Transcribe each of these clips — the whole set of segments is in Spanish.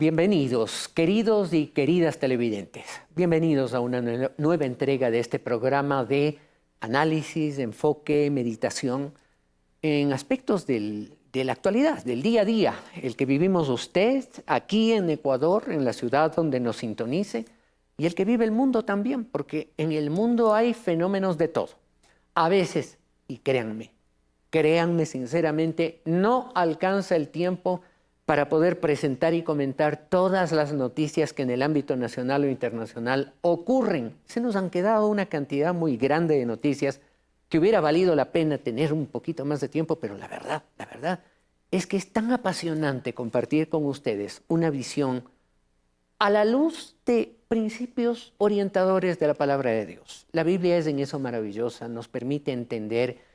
Bienvenidos, queridos y queridas televidentes. Bienvenidos a una nueva entrega de este programa de análisis, enfoque, meditación en aspectos de la actualidad, del día a día, el que vivimos usted aquí en Ecuador, en la ciudad donde nos sintonice, y el que vive el mundo también, porque en el mundo hay fenómenos de todo. A veces, y créanme sinceramente, no alcanza el tiempo para poder presentar y comentar todas las noticias que en el ámbito nacional o internacional ocurren. Se nos han quedado una cantidad muy grande de noticias que hubiera valido la pena tener un poquito más de tiempo, pero la verdad es que es tan apasionante compartir con ustedes una visión a la luz de principios orientadores de la palabra de Dios. La Biblia es en eso maravillosa, nos permite entender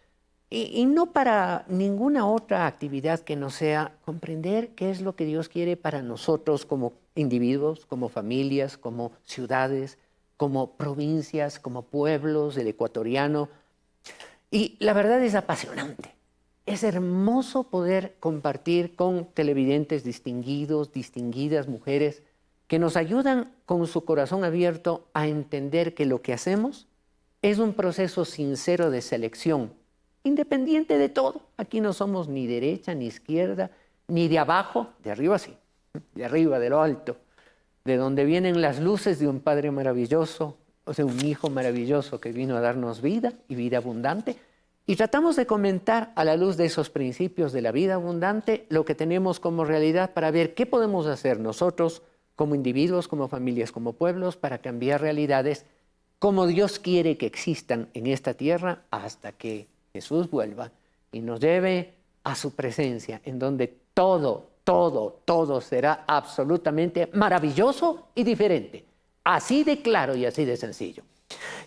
y no para ninguna otra actividad que no sea comprender qué es lo que Dios quiere para nosotros como individuos, como familias, como ciudades, como provincias, como pueblos, el ecuatoriano. Y la verdad es apasionante. Es hermoso poder compartir con televidentes distinguidos, distinguidas mujeres que nos ayudan con su corazón abierto a entender que lo que hacemos es un proceso sincero de selección, independiente de todo. Aquí no somos ni derecha, ni izquierda, ni de abajo, de arriba sí, de arriba, de lo alto, de donde vienen las luces de un Padre maravilloso, o sea, un Hijo maravilloso que vino a darnos vida y vida abundante. Y tratamos de comentar a la luz de esos principios de la vida abundante lo que tenemos como realidad para ver qué podemos hacer nosotros como individuos, como familias, como pueblos, para cambiar realidades como Dios quiere que existan en esta tierra hasta que Jesús vuelva y nos lleve a su presencia, en donde todo será absolutamente maravilloso y diferente. Así de claro y así de sencillo.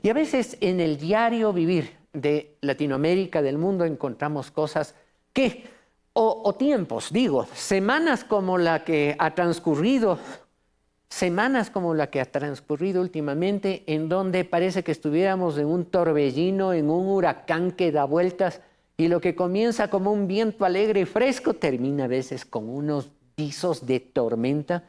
Y a veces en el diario vivir de Latinoamérica, del mundo, encontramos cosas que, o tiempos, digo, semanas como la que ha transcurrido últimamente, en donde parece que estuviéramos en un torbellino, en un huracán que da vueltas, y lo que comienza como un viento alegre y fresco termina a veces con unos visos de tormenta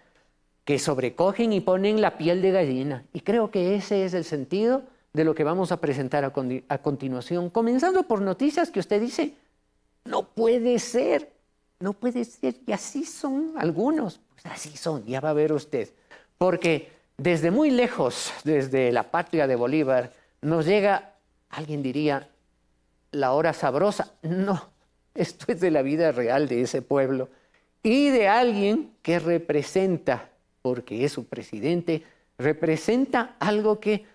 que sobrecogen y ponen la piel de gallina. Y creo que ese es el sentido de lo que vamos a presentar a continuación, comenzando por noticias que usted dice, no puede ser, y así son algunos, pues así son, ya va a ver usted. Porque desde muy lejos, desde la patria de Bolívar, nos llega, alguien diría, la hora sabrosa. No, esto es de la vida real de ese pueblo y de alguien que representa, porque es su presidente, representa algo que,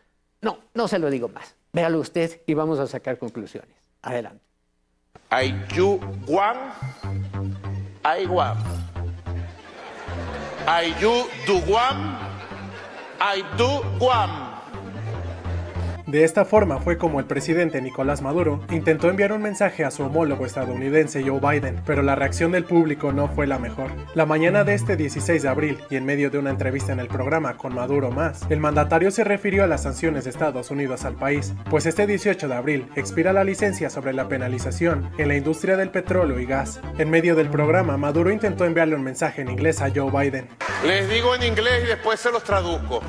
no se lo digo más. Véalo usted y vamos a sacar conclusiones. Adelante. Ayuguam, Ayguam. Ayuduguam, Ayduguam. De esta forma fue como el presidente Nicolás Maduro intentó enviar un mensaje a su homólogo estadounidense Joe Biden, pero la reacción del público no fue la mejor. La mañana de este 16 de abril, y en medio de una entrevista en el programa Con Maduro Más, el mandatario se refirió a las sanciones de Estados Unidos al país, pues este 18 de abril expira la licencia sobre la penalización en la industria del petróleo y gas. En medio del programa, Maduro intentó enviarle un mensaje en inglés a Joe Biden. Les digo en inglés y después se los traduzco.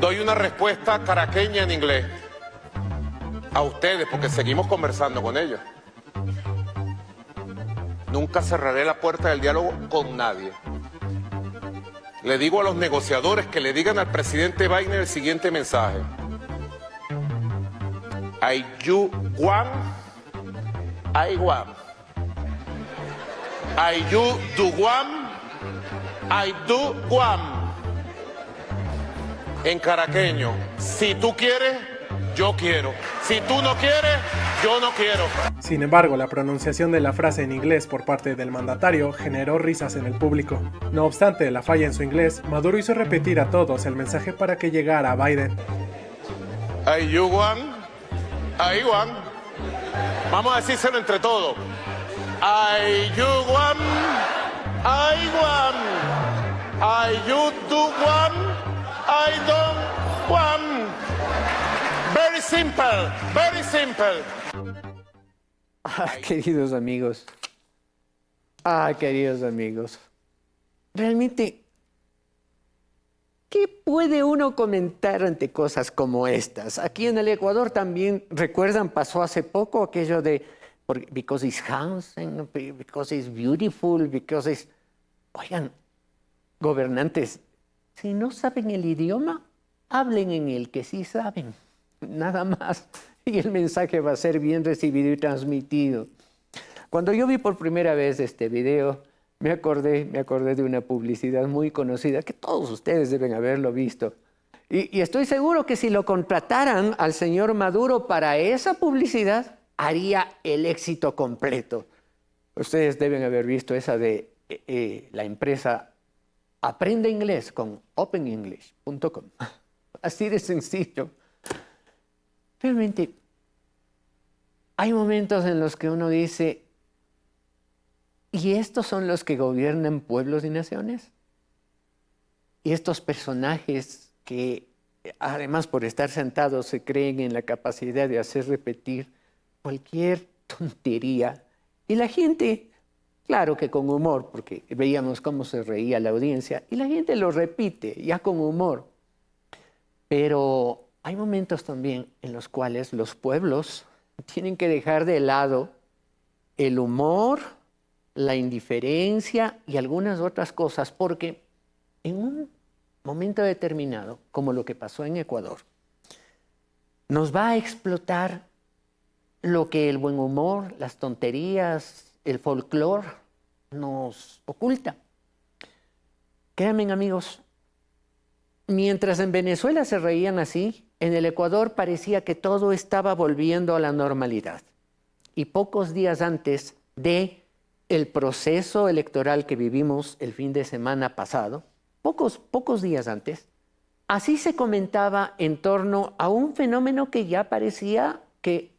Doy una respuesta caraqueña en inglés a ustedes porque seguimos conversando con ellos. Nunca cerraré la puerta del diálogo con nadie. Le digo a los negociadores que le digan al presidente Biden el siguiente mensaje. Ayuguam, Ayguam. Ayuduguam, Ayduguam. En caraqueño, si tú quieres, yo quiero. Si tú no quieres, yo no quiero. Sin embargo, la pronunciación de la frase en inglés por parte del mandatario generó risas en el público. No obstante la falla en su inglés, Maduro hizo repetir a todos el mensaje para que llegara a Biden. Ayuguam, Ayguam. Vamos a decírselo entre todos. Ayuguam, Ayguam. Ayuduguam. I don't want. Very simple, very simple. Queridos amigos, Queridos amigos, realmente, ¿qué puede uno comentar ante cosas como estas? Aquí en el Ecuador también, ¿recuerdan? Pasó hace poco aquello de because it's handsome, because it's beautiful, because it's... Oigan, gobernantes, si no saben el idioma, hablen en el que sí saben, nada más. Y el mensaje va a ser bien recibido y transmitido. Cuando yo vi por primera vez este video, me acordé de una publicidad muy conocida, que todos ustedes deben haberlo visto. Y estoy seguro que si lo contrataran al señor Maduro para esa publicidad, haría el éxito completo. Ustedes deben haber visto esa de la empresa Aprende Inglés con openenglish.com. Así de sencillo. Realmente, hay momentos en los que uno dice, ¿y estos son los que gobiernan pueblos y naciones? Y estos personajes que, además por estar sentados, se creen en la capacidad de hacer repetir cualquier tontería. Y la gente, claro que con humor, porque veíamos cómo se reía la audiencia, y la gente lo repite, ya con humor. Pero hay momentos también en los cuales los pueblos tienen que dejar de lado el humor, la indiferencia y algunas otras cosas, porque en un momento determinado, como lo que pasó en Ecuador, nos va a explotar lo que el buen humor, las tonterías, el folclore nos oculta. Créanme, amigos, mientras en Venezuela se reían así, en el Ecuador parecía que todo estaba volviendo a la normalidad. Y pocos días antes de el proceso electoral que vivimos el fin de semana pasado, pocos días antes, así se comentaba en torno a un fenómeno que ya parecía que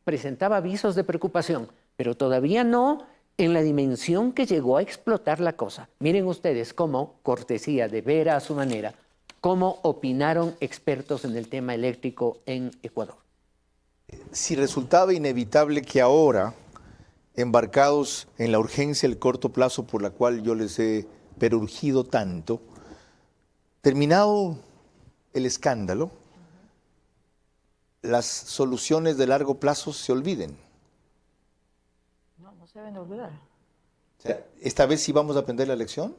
presentaba avisos de preocupación, pero todavía no en la dimensión que llegó a explotar la cosa. Miren ustedes cómo, cortesía de Vera a su manera, cómo opinaron expertos en el tema eléctrico en Ecuador. Si resultaba inevitable que ahora, embarcados en la urgencia del corto plazo por la cual yo les he perurgido tanto, terminado el escándalo, las soluciones de largo plazo se olviden. No se deben olvidar. O sea, ¿esta vez sí vamos a aprender la lección?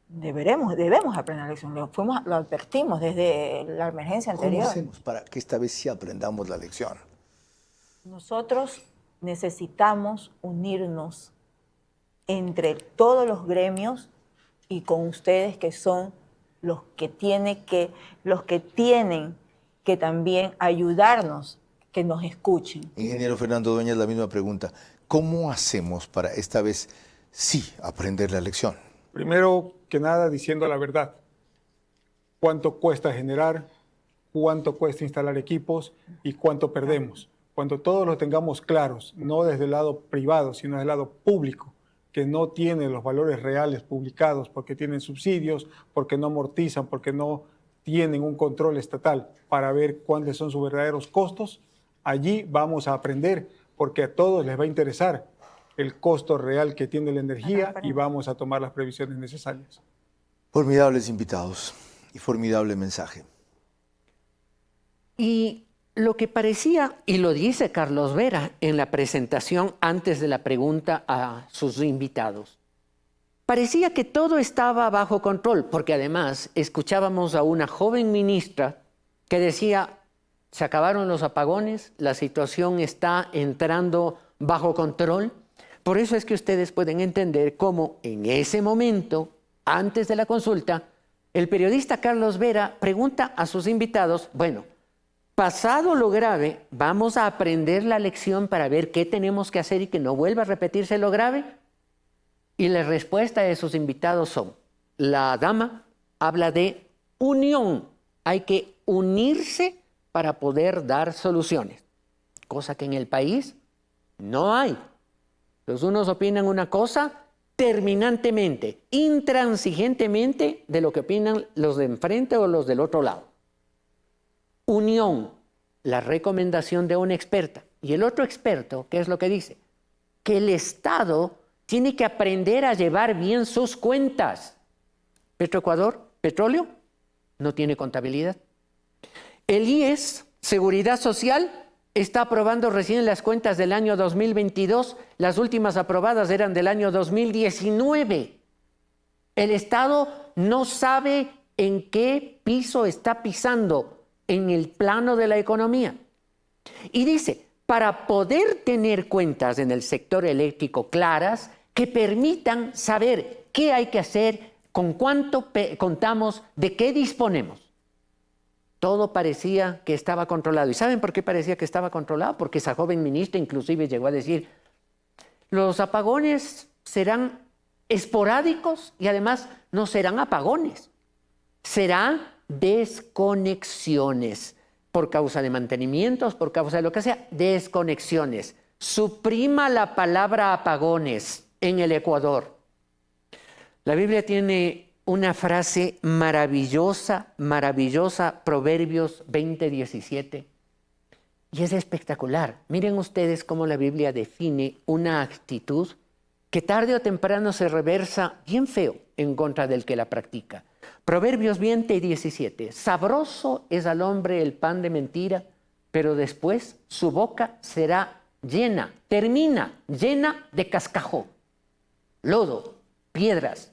Debemos aprender la lección. Lo advertimos desde la emergencia anterior. ¿Cómo hacemos para que esta vez sí aprendamos la lección? Nosotros necesitamos unirnos entre todos los gremios y con ustedes, que son los que tienen que también ayudarnos, que nos escuchen. Ingeniero Fernando Dueñas, la misma pregunta. ¿Cómo hacemos para esta vez sí aprender la lección? Primero que nada, diciendo la verdad. ¿Cuánto cuesta generar? ¿Cuánto cuesta instalar equipos? ¿Y cuánto perdemos? Cuando todos lo tengamos claros, no desde el lado privado, sino desde el lado público, que no tiene los valores reales publicados porque tienen subsidios, porque no amortizan, porque no tienen un control estatal para ver cuáles son sus verdaderos costos, allí vamos a aprender, porque a todos les va a interesar el costo real que tiene la energía y vamos a tomar las previsiones necesarias. Formidables invitados y formidable mensaje. Y lo que parecía, y lo dice Carlos Vera en la presentación antes de la pregunta a sus invitados, parecía que todo estaba bajo control, porque además escuchábamos a una joven ministra que decía, se acabaron los apagones, la situación está entrando bajo control. Por eso es que ustedes pueden entender cómo en ese momento, antes de la consulta, el periodista Carlos Vera pregunta a sus invitados, bueno, pasado lo grave, ¿vamos a aprender la lección para ver qué tenemos que hacer y que no vuelva a repetirse lo grave? Y la respuesta de sus invitados son, la dama habla de unión, hay que unirse para poder dar soluciones, cosa que en el país no hay. Los unos opinan una cosa terminantemente, intransigentemente de lo que opinan los de enfrente o los del otro lado. Unión, la recomendación de una experta. Y el otro experto, ¿qué es lo que dice? Que el Estado tiene que aprender a llevar bien sus cuentas. Petroecuador, petróleo, no tiene contabilidad. El IES, Seguridad Social, está aprobando recién las cuentas del año 2022. Las últimas aprobadas eran del año 2019. El Estado no sabe en qué piso está pisando en el plano de la economía. Y dice, para poder tener cuentas en el sector eléctrico claras, que permitan saber qué hay que hacer, con cuánto contamos, de qué disponemos. Todo parecía que estaba controlado. ¿Y saben por qué parecía que estaba controlado? Porque esa joven ministra inclusive llegó a decir, los apagones serán esporádicos y además no serán apagones, serán desconexiones por causa de mantenimientos, por causa de lo que sea, desconexiones. Suprima la palabra apagones en el Ecuador. La Biblia tiene una frase maravillosa, maravillosa, Proverbios 20:17. Y es espectacular. Miren ustedes cómo la Biblia define una actitud que tarde o temprano se reversa bien feo en contra del que la practica. Proverbios 20:17. Sabroso es al hombre el pan de mentira, pero después su boca será llena, termina llena de cascajo, lodo, piedras.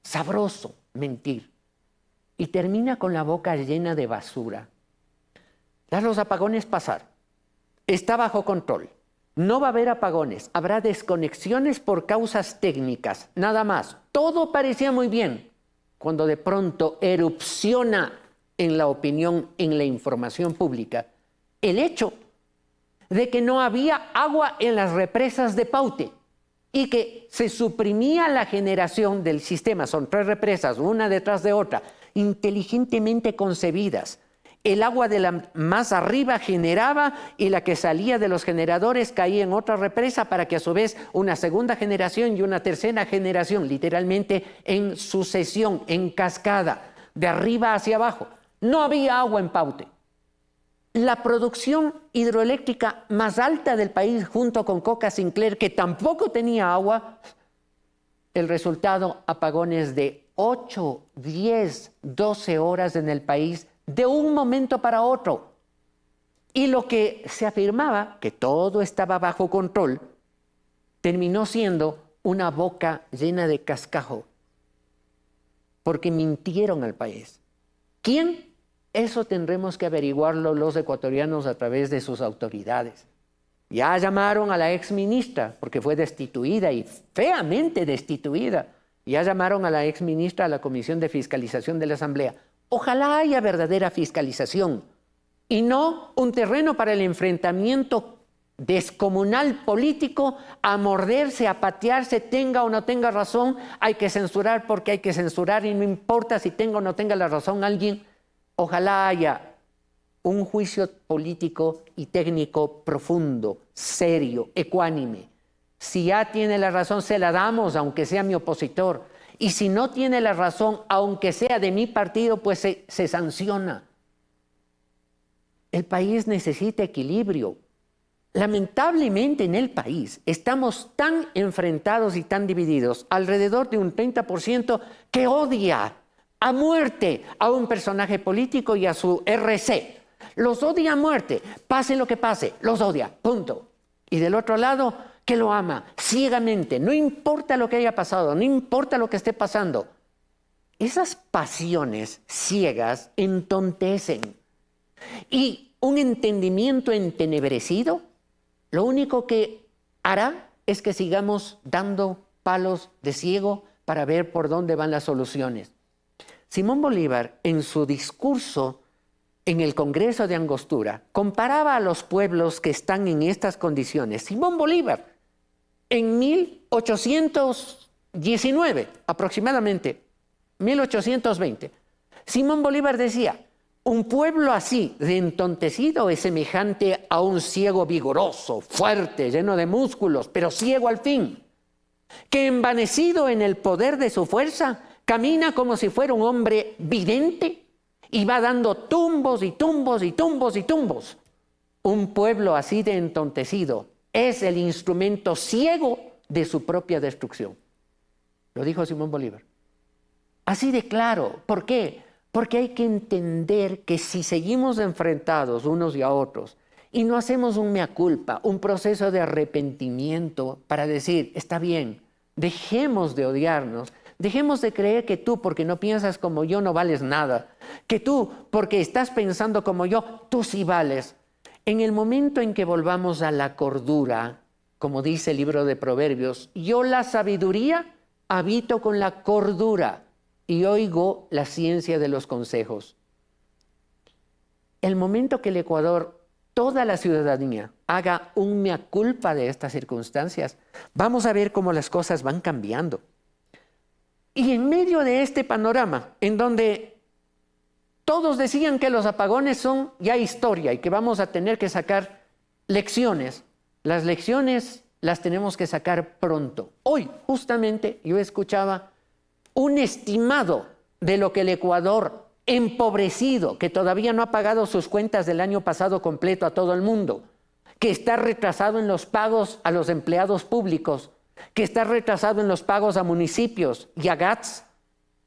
Sabroso mentir. Y termina con la boca llena de basura. Las los apagones pasar. Está bajo control. No va a haber apagones. Habrá desconexiones por causas técnicas. Nada más. Todo parecía muy bien. Cuando de pronto erupciona en la opinión, en la información pública, el hecho de que no había agua en las represas de Paute y que se suprimía la generación del sistema. Son 3 represas, una detrás de otra, inteligentemente concebidas. El agua de la más arriba generaba y la que salía de los generadores caía en otra represa para que a su vez una segunda generación y una tercera generación, literalmente en sucesión, en cascada, de arriba hacia abajo. No había agua en Paute. La producción hidroeléctrica más alta del país, junto con Coca Sinclair, que tampoco tenía agua, el resultado, apagones de 8, 10, 12 horas en el país, de un momento para otro. Y lo que se afirmaba, que todo estaba bajo control, terminó siendo una boca llena de cascajo, porque mintieron al país. ¿Quién? Eso tendremos que averiguarlo los ecuatorianos a través de sus autoridades. Ya llamaron a la exministra, porque fue destituida y feamente destituida. Ya llamaron a la exministra a la Comisión de Fiscalización de la Asamblea. Ojalá haya verdadera fiscalización y no un terreno para el enfrentamiento descomunal político, a morderse, a patearse, tenga o no tenga razón. Hay que censurar porque hay que censurar y no importa si tenga o no tenga la razón alguien. Ojalá haya un juicio político y técnico profundo, serio, ecuánime. Si ya tiene la razón, se la damos, aunque sea mi opositor. Y si no tiene la razón, aunque sea de mi partido, pues se sanciona. El país necesita equilibrio. Lamentablemente en el país estamos tan enfrentados y tan divididos, alrededor de un 30% que odia a muerte a un personaje político y a su RC. Los odia a muerte, pase lo que pase, los odia, punto. Y del otro lado, que lo ama ciegamente, no importa lo que haya pasado, no importa lo que esté pasando. Esas pasiones ciegas entontecen. Y un entendimiento entenebrecido, lo único que hará es que sigamos dando palos de ciego para ver por dónde van las soluciones. Simón Bolívar, en su discurso en el Congreso de Angostura, comparaba a los pueblos que están en estas condiciones. Simón Bolívar, en 1819, aproximadamente, 1820, Simón Bolívar decía, un pueblo así de entontecido es semejante a un ciego vigoroso, fuerte, lleno de músculos, pero ciego al fin, que envanecido en el poder de su fuerza, camina como si fuera un hombre vidente y va dando tumbos y tumbos y tumbos y tumbos. Un pueblo así de entontecido es el instrumento ciego de su propia destrucción. Lo dijo Simón Bolívar. Así de claro. ¿Por qué? Porque hay que entender que si seguimos enfrentados unos y a otros y no hacemos un mea culpa, un proceso de arrepentimiento para decir, está bien, dejemos de odiarnos, dejemos de creer que tú, porque no piensas como yo, no vales nada, que tú, porque estás pensando como yo, tú sí vales. En el momento en que volvamos a la cordura, como dice el libro de Proverbios, yo la sabiduría habito con la cordura y oigo la ciencia de los consejos. El momento que el Ecuador, toda la ciudadanía, haga un mea culpa de estas circunstancias, vamos a ver cómo las cosas van cambiando. Y en medio de este panorama, en donde todos decían que los apagones son ya historia y que vamos a tener que sacar lecciones, las lecciones las tenemos que sacar pronto. Hoy, justamente, yo escuchaba un estimado de lo que el Ecuador, empobrecido, que todavía no ha pagado sus cuentas del año pasado completo a todo el mundo, que está retrasado en los pagos a los empleados públicos, que está retrasado en los pagos a municipios y a GATS,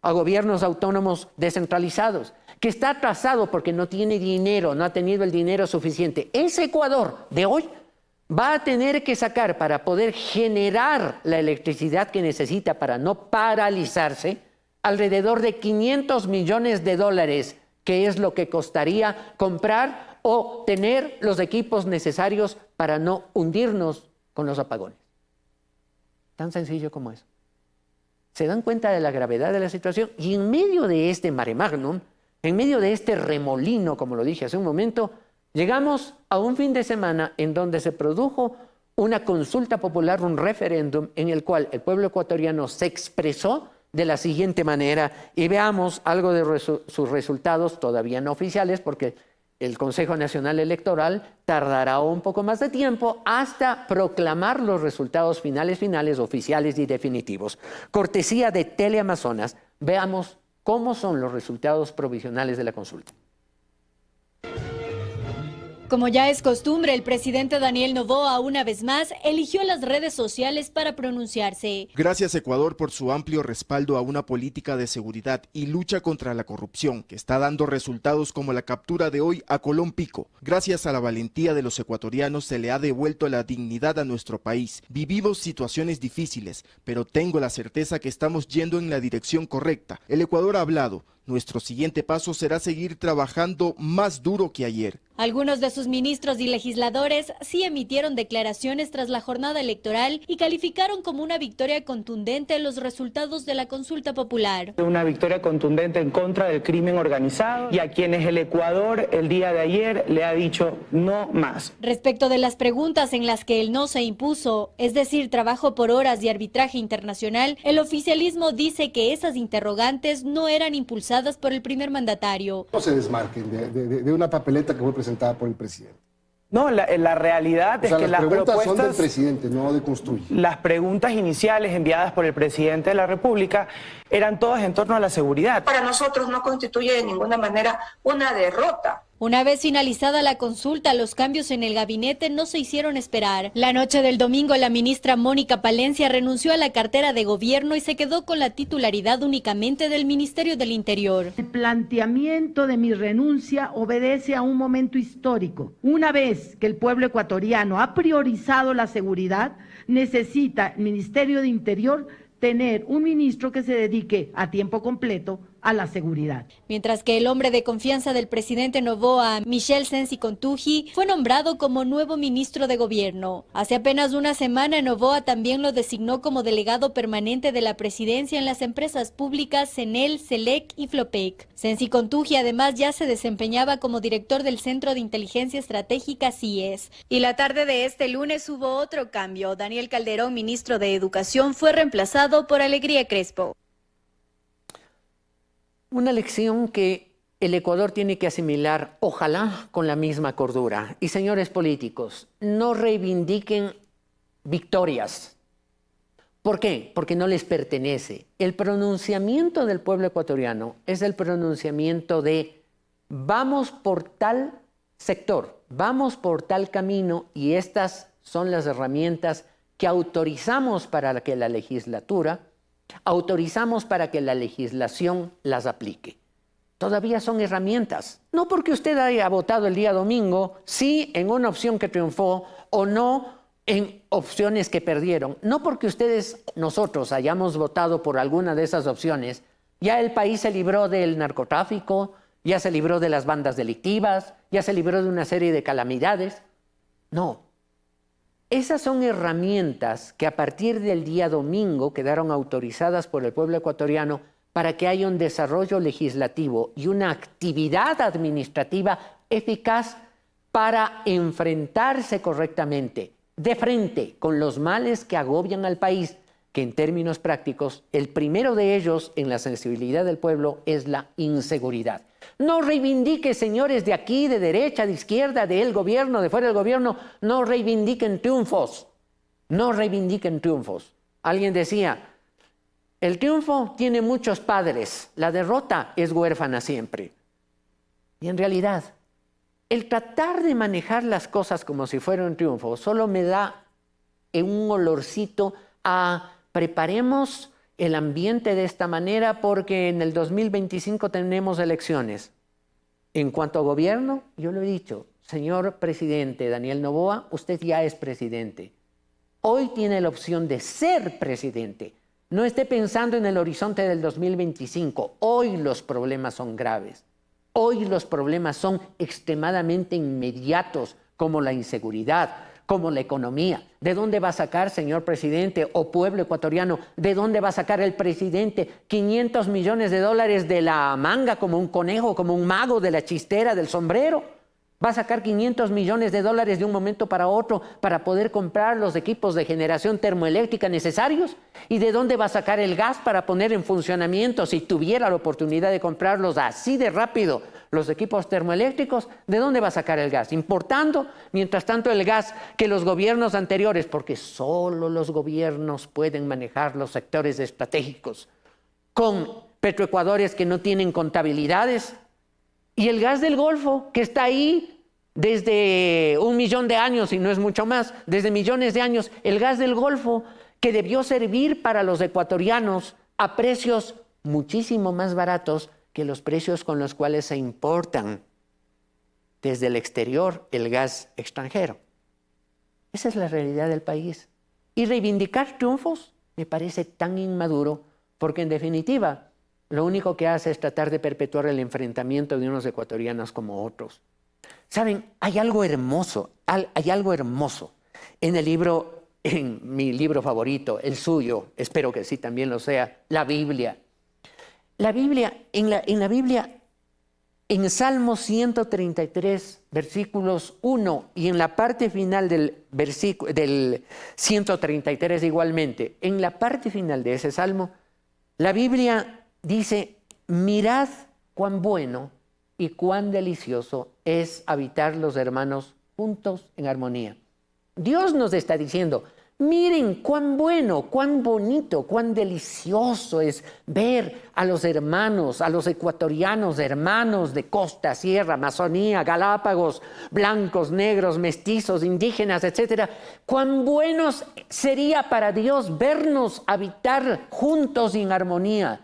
a gobiernos autónomos descentralizados, que está atrasado porque no tiene dinero, no ha tenido el dinero suficiente. Ese Ecuador de hoy va a tener que sacar, para poder generar la electricidad que necesita para no paralizarse, alrededor de $500 millones, que es lo que costaría comprar o tener los equipos necesarios para no hundirnos con los apagones. Tan sencillo como eso. Se dan cuenta de la gravedad de la situación y en medio de este mare magnum, en medio de este remolino, como lo dije hace un momento, llegamos a un fin de semana en donde se produjo una consulta popular, un referéndum en el cual el pueblo ecuatoriano se expresó de la siguiente manera y veamos algo de sus resultados todavía no oficiales porque el Consejo Nacional Electoral tardará un poco más de tiempo hasta proclamar los resultados finales, oficiales y definitivos. Cortesía de Teleamazonas, veamos cómo son los resultados provisionales de la consulta. Como ya es costumbre, el presidente Daniel Noboa una vez más eligió las redes sociales para pronunciarse. Gracias Ecuador por su amplio respaldo a una política de seguridad y lucha contra la corrupción que está dando resultados como la captura de hoy a Colón Pico. Gracias a la valentía de los ecuatorianos se le ha devuelto la dignidad a nuestro país. Vivimos situaciones difíciles, pero tengo la certeza que estamos yendo en la dirección correcta. El Ecuador ha hablado. Nuestro siguiente paso será seguir trabajando más duro que ayer. Algunos de sus ministros y legisladores sí emitieron declaraciones tras la jornada electoral y calificaron como una victoria contundente los resultados de la consulta popular. Una victoria contundente en contra del crimen organizado y a quienes el Ecuador el día de ayer le ha dicho no más. Respecto de las preguntas en las que el no se impuso, es decir, trabajo por horas y arbitraje internacional, el oficialismo dice que esas interrogantes no eran impulsadas por el primer mandatario. No se desmarquen de una papeleta que fue presentada por el presidente. No, la realidad es que las preguntas son del propuestas, presidente, no de Construye. las preguntas iniciales enviadas por el presidente de la República eran todas en torno a la seguridad. Para nosotros no constituye de ninguna manera una derrota. Una vez finalizada la consulta, los cambios en el gabinete no se hicieron esperar. La noche del domingo, la ministra Mónica Palencia renunció a la cartera de gobierno y se quedó con la titularidad únicamente del Ministerio del Interior. El planteamiento de mi renuncia obedece a un momento histórico. Una vez que el pueblo ecuatoriano ha priorizado la seguridad, necesita el Ministerio de Interior tener un ministro que se dedique a tiempo completo a la seguridad. Mientras que el hombre de confianza del presidente Noboa, Michel Sensi Contuji, fue nombrado como nuevo ministro de gobierno. Hace apenas una semana, Noboa también lo designó como delegado permanente de la presidencia en las empresas públicas CENEL, CELEC y FLOPEC. Sensi Contuji además ya se desempeñaba como director del Centro de Inteligencia Estratégica CIES. Y la tarde de este lunes hubo otro cambio. Daniel Calderón, ministro de Educación, fue reemplazado por Alegría Crespo. Una lección que el Ecuador tiene que asimilar, ojalá con la misma cordura. Y señores políticos, no reivindiquen victorias. ¿Por qué? Porque no les pertenece. El pronunciamiento del pueblo ecuatoriano es el pronunciamiento de vamos por tal sector, vamos por tal camino y estas son las herramientas que autorizamos para que la legislatura, autorizamos para que la legislación las aplique. Todavía son herramientas. No porque usted haya votado el día domingo, sí en una opción que triunfó o no en opciones que perdieron. No porque nosotros hayamos votado por alguna de esas opciones, ya el país se libró del narcotráfico, ya se libró de las bandas delictivas, ya se libró de una serie de calamidades. No. Esas son herramientas que a partir del día domingo quedaron autorizadas por el pueblo ecuatoriano para que haya un desarrollo legislativo y una actividad administrativa eficaz para enfrentarse correctamente, de frente, con los males que agobian al país, que en términos prácticos, el primero de ellos en la sensibilidad del pueblo es la inseguridad. No reivindique, señores de aquí, de derecha, de izquierda, del gobierno, de fuera del gobierno, no reivindiquen triunfos. No reivindiquen triunfos. Alguien decía, el triunfo tiene muchos padres, la derrota es huérfana siempre. Y en realidad, el tratar de manejar las cosas como si fuera un triunfo solo me da un olorcito a preparemos el ambiente de esta manera porque en el 2025 tenemos elecciones. En cuanto a gobierno, yo lo he dicho, señor presidente Daniel Noboa, usted ya es presidente. Hoy tiene la opción de ser presidente. No esté pensando en el horizonte del 2025. Hoy los problemas son graves. Hoy los problemas son extremadamente inmediatos, como la inseguridad, como la economía. ¿De dónde va a sacar, señor presidente o pueblo ecuatoriano, de dónde va a sacar el presidente 500 millones de dólares de la manga como un conejo, como un mago de la chistera, del sombrero? ¿Va a sacar 500 millones de dólares de un momento para otro para poder comprar los equipos de generación termoeléctrica necesarios? ¿Y de dónde va a sacar el gas para poner en funcionamiento, si tuviera la oportunidad de comprarlos así de rápido, los equipos termoeléctricos? ¿De dónde va a sacar el gas? Importando, mientras tanto, el gas que los gobiernos anteriores, porque solo los gobiernos pueden manejar los sectores estratégicos, con petroecuadores que no tienen contabilidades, y el gas del Golfo, que está ahí desde 1 millón de años, y no es mucho más, desde millones de años, el gas del Golfo, que debió servir para los ecuatorianos a precios muchísimo más baratos que los precios con los cuales se importan desde el exterior el gas extranjero. Esa es la realidad del país. Y reivindicar triunfos me parece tan inmaduro, porque en definitiva lo único que hace es tratar de perpetuar el enfrentamiento de unos ecuatorianos como otros. ¿Saben? Hay algo hermoso en el libro, en mi libro favorito, el suyo, espero que sí también lo sea, la Biblia. La Biblia, en la Biblia, en Salmo 133, versículos 1, y en la parte final del 133 igualmente, en la parte final de ese Salmo, la Biblia dice, mirad cuán bueno y cuán delicioso es habitar los hermanos juntos en armonía. Dios nos está diciendo, miren cuán bueno, cuán bonito, cuán delicioso es ver a los hermanos, a los ecuatorianos, hermanos de costa, sierra, Amazonía, Galápagos, blancos, negros, mestizos, indígenas, etc. Cuán bueno sería para Dios vernos habitar juntos en armonía.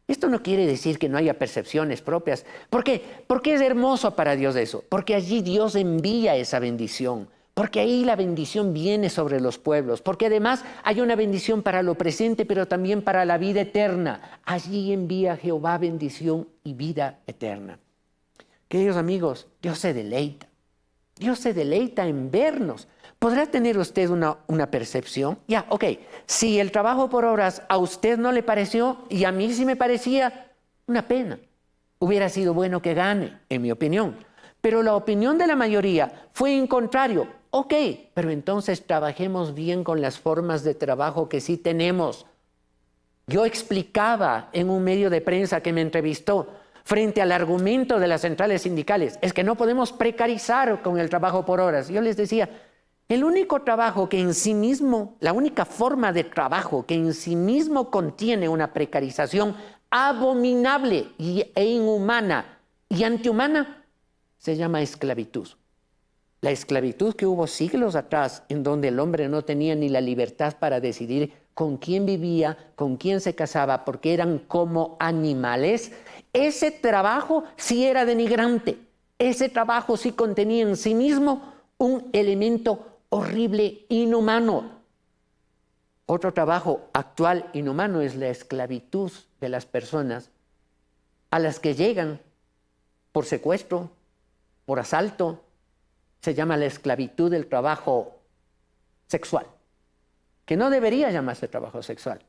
Esto no quiere decir que no haya percepciones propias. ¿Por qué? Porque es hermoso para Dios eso. Porque allí Dios envía esa bendición. Porque ahí la bendición viene sobre los pueblos. Porque además hay una bendición para lo presente, pero también para la vida eterna. Allí envía Jehová bendición y vida eterna. Queridos amigos, Dios se deleita. Dios se deleita en vernos. ¿Podrá tener usted una percepción? Ya, ok. Si el trabajo por horas a usted no le pareció y a mí sí me parecía, una pena. Hubiera sido bueno que gane, en mi opinión. Pero la opinión de la mayoría fue en contrario. Ok, pero entonces trabajemos bien con las formas de trabajo que sí tenemos. Yo explicaba en un medio de prensa que me entrevistó frente al argumento de las centrales sindicales, es que no podemos precarizar con el trabajo por horas. Yo les decía, el único trabajo que en sí mismo, la única forma de trabajo que en sí mismo contiene una precarización abominable e inhumana y antihumana, se llama esclavitud. La esclavitud que hubo siglos atrás, en donde el hombre no tenía ni la libertad para decidir con quién vivía, con quién se casaba, porque eran como animales, ese trabajo sí era denigrante. Ese trabajo sí contenía en sí mismo un elemento horrible, inhumano. Otro trabajo actual inhumano es la esclavitud de las personas a las que llegan por secuestro, por asalto. Se llama la esclavitud del trabajo sexual, que no debería llamarse trabajo sexual.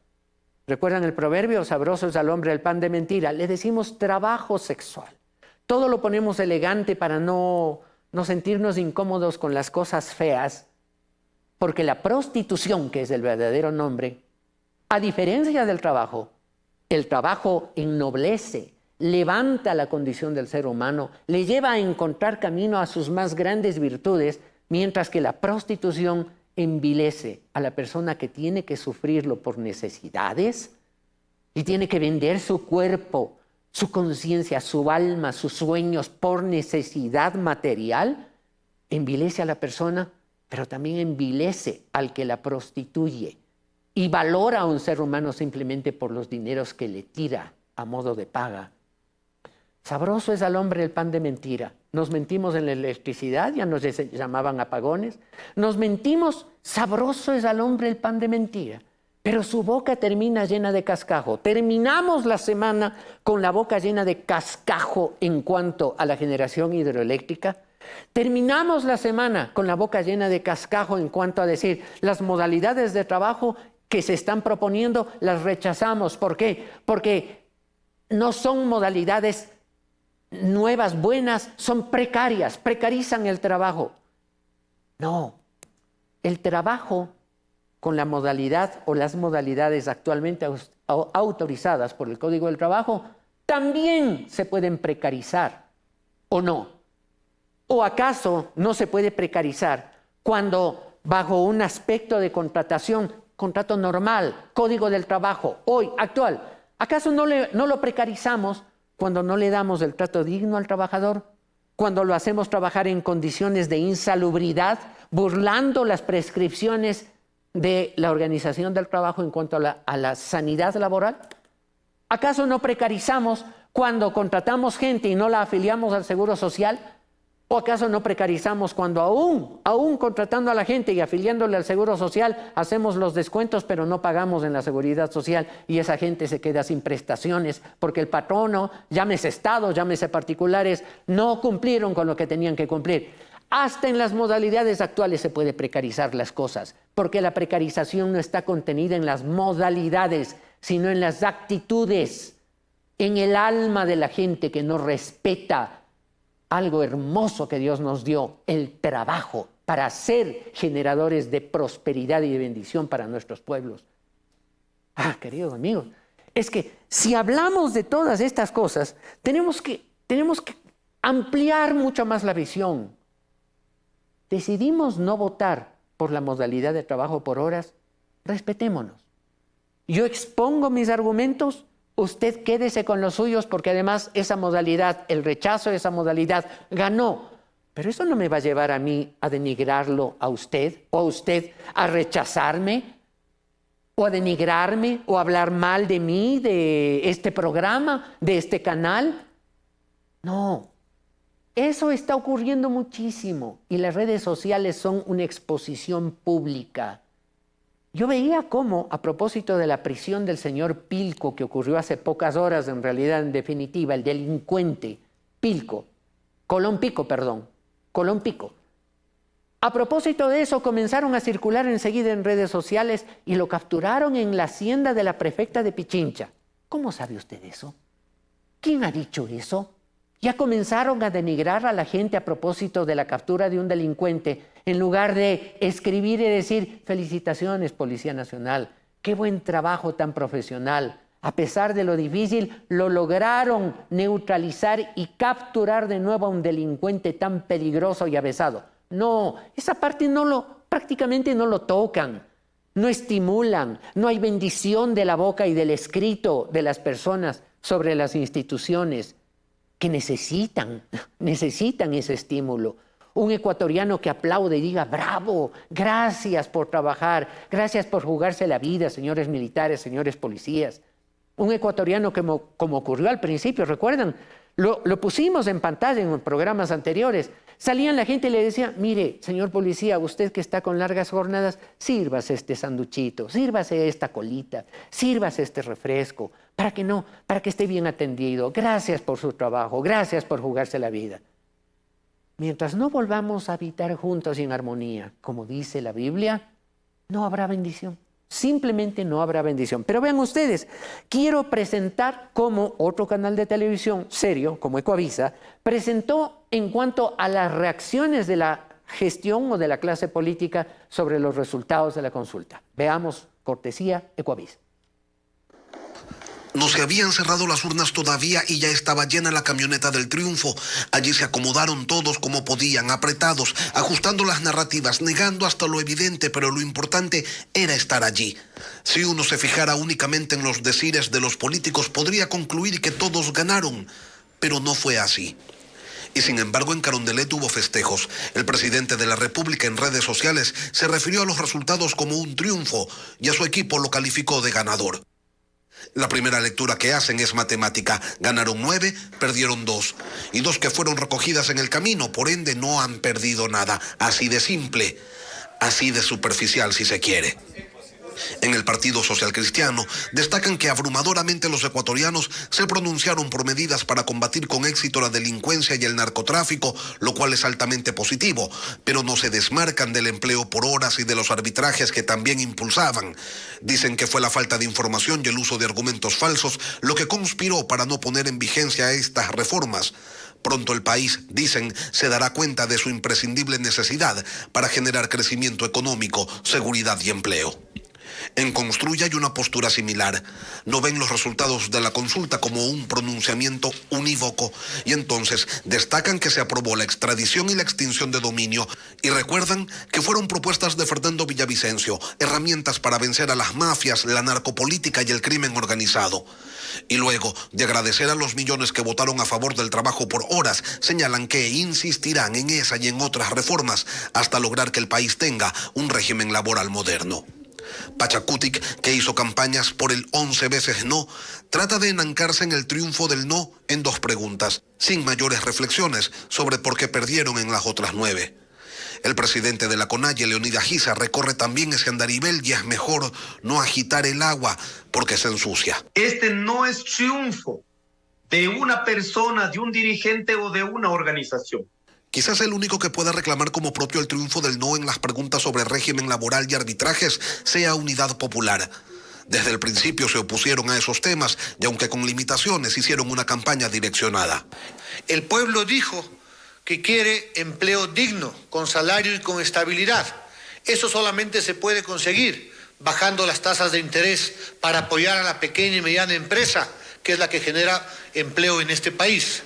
¿Recuerdan el proverbio? Sabroso es al hombre el pan de mentira. Le decimos trabajo sexual. Todo lo ponemos elegante para no sentirnos incómodos con las cosas feas, porque la prostitución, que es el verdadero nombre, a diferencia del trabajo, el trabajo ennoblece, levanta la condición del ser humano, le lleva a encontrar camino a sus más grandes virtudes, mientras que la prostitución envilece a la persona que tiene que sufrirlo por necesidades y tiene que vender su cuerpo, su conciencia, su alma, sus sueños por necesidad material. Envilece a la persona, pero también envilece al que la prostituye y valora a un ser humano simplemente por los dineros que le tira a modo de paga. Sabroso es al hombre el pan de mentira. Nos mentimos en la electricidad, ya nos llamaban apagones. Nos mentimos, sabroso es al hombre el pan de mentira. Pero su boca termina llena de cascajo. Terminamos la semana con la boca llena de cascajo en cuanto a la generación hidroeléctrica. Terminamos la semana con la boca llena de cascajo en cuanto a decir las modalidades de trabajo que se están proponiendo las rechazamos. ¿Por qué? Porque no son modalidades nuevas, buenas, son precarias, precarizan el trabajo. No, el trabajo con la modalidad o las modalidades actualmente autorizadas por el Código del Trabajo también se pueden precarizar, ¿o no? ¿O acaso no se puede precarizar cuando bajo un aspecto de contratación, contrato normal, Código del Trabajo, hoy, actual, acaso no lo precarizamos cuando no le damos el trato digno al trabajador, cuando lo hacemos trabajar en condiciones de insalubridad, burlando las prescripciones de la Organización del Trabajo en cuanto a la sanidad laboral? ¿Acaso no precarizamos cuando contratamos gente y no la afiliamos al Seguro Social? ¿O acaso no precarizamos cuando aún contratando a la gente y afiliándole al Seguro Social, hacemos los descuentos pero no pagamos en la Seguridad Social y esa gente se queda sin prestaciones porque el patrono, llámese Estado, llámese particulares, no cumplieron con lo que tenían que cumplir? Hasta en las modalidades actuales se puede precarizar las cosas, porque la precarización no está contenida en las modalidades, sino en las actitudes, en el alma de la gente que no respeta algo hermoso que Dios nos dio, el trabajo, para ser generadores de prosperidad y de bendición para nuestros pueblos. Queridos amigos, es que si hablamos de todas estas cosas, tenemos que ampliar mucho más la visión. Decidimos no votar por la modalidad de trabajo por horas, respetémonos. Yo expongo mis argumentos, usted quédese con los suyos porque además esa modalidad, el rechazo de esa modalidad ganó. Pero eso no me va a llevar a mí a denigrarlo a usted o a usted a rechazarme o a denigrarme o a hablar mal de mí, de este programa, de este canal. No, eso está ocurriendo muchísimo y las redes sociales son una exposición pública. Yo veía cómo, a propósito de la prisión del señor Pilco, que ocurrió hace pocas horas, en realidad, en definitiva, el delincuente Colón Pico. A propósito de eso, comenzaron a circular enseguida en redes sociales y lo capturaron en la hacienda de la prefecta de Pichincha. ¿Cómo sabe usted eso? ¿Quién ha dicho eso? Ya comenzaron a denigrar a la gente a propósito de la captura de un delincuente, en lugar de escribir y decir, felicitaciones, Policía Nacional, qué buen trabajo tan profesional. A pesar de lo difícil, lo lograron neutralizar y capturar de nuevo a un delincuente tan peligroso y avesado. No, esa parte prácticamente no lo tocan, no estimulan, no hay bendición de la boca y del escrito de las personas sobre las instituciones que necesitan ese estímulo. Un ecuatoriano que aplaude y diga, bravo, gracias por trabajar, gracias por jugarse la vida, señores militares, señores policías. Un ecuatoriano que, como ocurrió al principio, ¿recuerdan? Lo pusimos en pantalla en programas anteriores. Salían la gente y le decía, mire, señor policía, usted que está con largas jornadas, sírvase este sanduchito, sírvase esta colita, sírvase este refresco, para que esté bien atendido. Gracias por su trabajo, gracias por jugarse la vida. Mientras no volvamos a habitar juntos y en armonía, como dice la Biblia, no habrá bendición. Simplemente no habrá bendición. Pero vean ustedes, quiero presentar cómo otro canal de televisión serio, como Ecuavisa, presentó en cuanto a las reacciones de la gestión o de la clase política sobre los resultados de la consulta. Veamos, cortesía Ecuavisa. No se habían cerrado las urnas todavía y ya estaba llena la camioneta del triunfo. Allí se acomodaron todos como podían, apretados, ajustando las narrativas, negando hasta lo evidente, pero lo importante era estar allí. Si uno se fijara únicamente en los decires de los políticos, podría concluir que todos ganaron, pero no fue así. Y sin embargo en Carondelet hubo festejos. El presidente de la República en redes sociales se refirió a los resultados como un triunfo y a su equipo lo calificó de ganador. La primera lectura que hacen es matemática. Ganaron 9, perdieron 2. Y 2 que fueron recogidas en el camino, por ende no han perdido nada. Así de simple, así de superficial si se quiere. En el Partido Social Cristiano destacan que abrumadoramente los ecuatorianos se pronunciaron por medidas para combatir con éxito la delincuencia y el narcotráfico, lo cual es altamente positivo, pero no se desmarcan del empleo por horas y de los arbitrajes que también impulsaban. Dicen que fue la falta de información y el uso de argumentos falsos lo que conspiró para no poner en vigencia estas reformas. Pronto el país, dicen, se dará cuenta de su imprescindible necesidad para generar crecimiento económico, seguridad y empleo. En Construya hay una postura similar. No ven los resultados de la consulta como un pronunciamiento unívoco y entonces destacan que se aprobó la extradición y la extinción de dominio y recuerdan que fueron propuestas de Fernando Villavicencio, herramientas para vencer a las mafias, la narcopolítica y el crimen organizado. Y luego de agradecer a los millones que votaron a favor del trabajo por horas, señalan que insistirán en esa y en otras reformas hasta lograr que el país tenga un régimen laboral moderno. Pachacutic, que hizo campañas por el 11 veces no, trata de enancarse en el triunfo del no en 2 preguntas, sin mayores reflexiones sobre por qué perdieron en las otras 9. El presidente de la CONAIE, Leonidas Giza, recorre también ese andarivel y es mejor no agitar el agua porque se ensucia. Este no es triunfo de una persona, de un dirigente o de una organización. Quizás el único que pueda reclamar como propio el triunfo del no en las preguntas sobre régimen laboral y arbitrajes sea Unidad Popular. Desde el principio se opusieron a esos temas y aunque con limitaciones hicieron una campaña direccionada. El pueblo dijo que quiere empleo digno, con salario y con estabilidad. Eso solamente se puede conseguir bajando las tasas de interés para apoyar a la pequeña y mediana empresa, que es la que genera empleo en este país.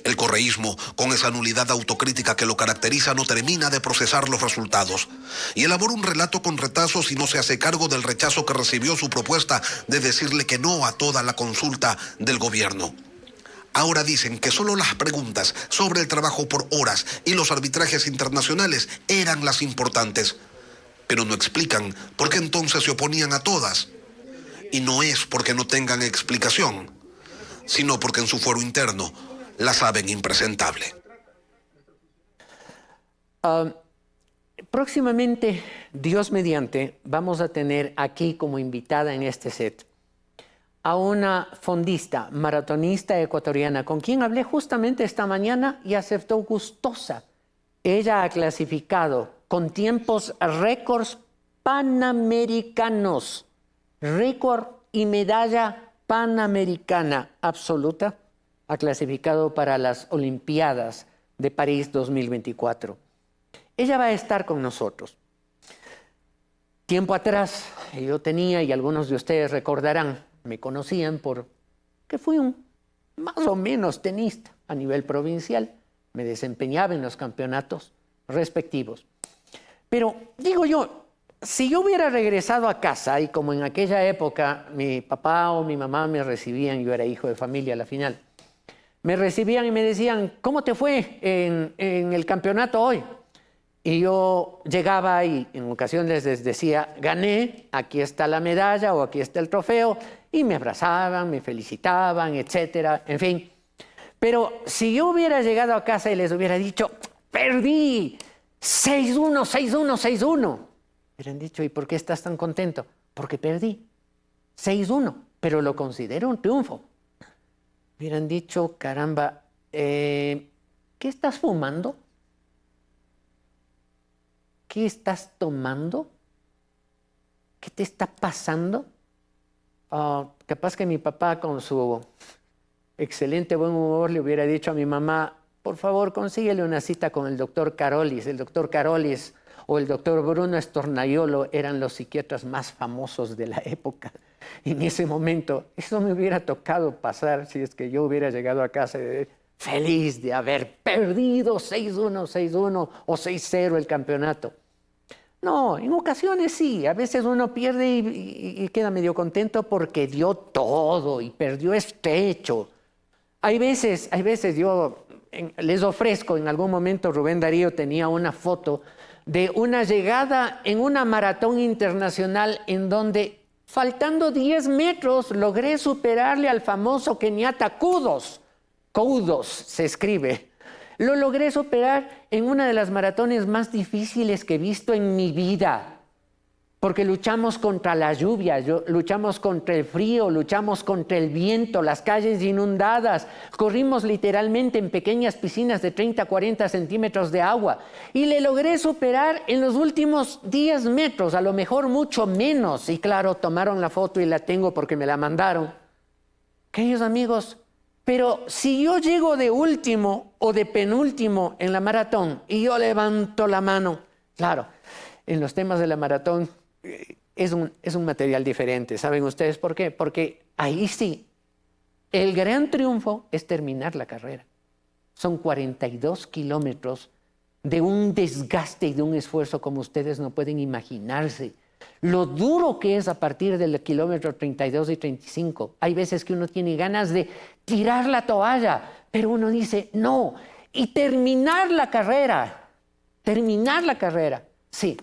El correísmo, con esa nulidad autocrítica que lo caracteriza, no termina de procesar los resultados. Y elabora un relato con retazos y no se hace cargo del rechazo que recibió su propuesta de decirle que no a toda la consulta del gobierno. Ahora dicen que solo las preguntas sobre el trabajo por horas y los arbitrajes internacionales eran las importantes. Pero no explican por qué entonces se oponían a todas. Y no es porque no tengan explicación, sino porque en su fuero interno la saben impresentable. Próximamente, Dios mediante, vamos a tener aquí como invitada en este set a una fondista, maratonista ecuatoriana, con quien hablé justamente esta mañana y aceptó gustosa. Ella ha clasificado con tiempos récords panamericanos, récord y medalla panamericana absoluta. Ha clasificado para las Olimpiadas de París 2024. Ella va a estar con nosotros. Tiempo atrás yo tenía, y algunos de ustedes recordarán, me conocían por que fui un más o menos tenista a nivel provincial. Me desempeñaba en los campeonatos respectivos. Pero digo yo, si yo hubiera regresado a casa y como en aquella época mi papá o mi mamá me recibían, yo era hijo de familia a la final, me recibían y me decían, ¿cómo te fue en el campeonato hoy? Y yo llegaba y en ocasiones les decía, gané, aquí está la medalla o aquí está el trofeo, y me abrazaban, me felicitaban, etcétera, en fin. Pero si yo hubiera llegado a casa y les hubiera dicho, perdí, 6-1, 6-1, 6-1, hubieran dicho, ¿y por qué estás tan contento? Porque perdí, 6-1, pero lo considero un triunfo. Hubieran dicho, caramba, ¿qué estás fumando? ¿Qué estás tomando? ¿Qué te está pasando? Capaz que mi papá, con su excelente buen humor, le hubiera dicho a mi mamá, por favor, consíguele una cita con el doctor Carolis. El doctor Carolis o el doctor Bruno Estornaiolo eran los psiquiatras más famosos de la época. En ese momento, eso me hubiera tocado pasar si es que yo hubiera llegado a casa feliz de haber perdido 6-1, 6-1 o 6-0 el campeonato. No, en ocasiones sí, a veces uno pierde y queda medio contento porque dio todo y perdió estrecho. Hay veces yo les ofrezco, en algún momento Rubén Darío tenía una foto de una llegada en una maratón internacional en donde, faltando 10 metros, logré superarle al famoso keniata Kudos. Kudos se escribe. Lo logré superar en una de las maratones más difíciles que he visto en mi vida, porque luchamos contra la lluvia, luchamos contra el frío, luchamos contra el viento, las calles inundadas, corrimos literalmente en pequeñas piscinas de 30 a 40 centímetros de agua y le logré superar en los últimos 10 metros, a lo mejor mucho menos. Y claro, tomaron la foto y la tengo porque me la mandaron. Queridos amigos, pero si yo llego de último o de penúltimo en la maratón y yo levanto la mano, claro, en los temas de la maratón es un material diferente. ¿Saben ustedes por qué? Porque ahí sí, el gran triunfo es terminar la carrera. Son 42 kilómetros de un desgaste y de un esfuerzo como ustedes no pueden imaginarse. Lo duro que es a partir del kilómetro 32 y 35. Hay veces que uno tiene ganas de tirar la toalla, pero uno dice, no, y terminar la carrera, sí.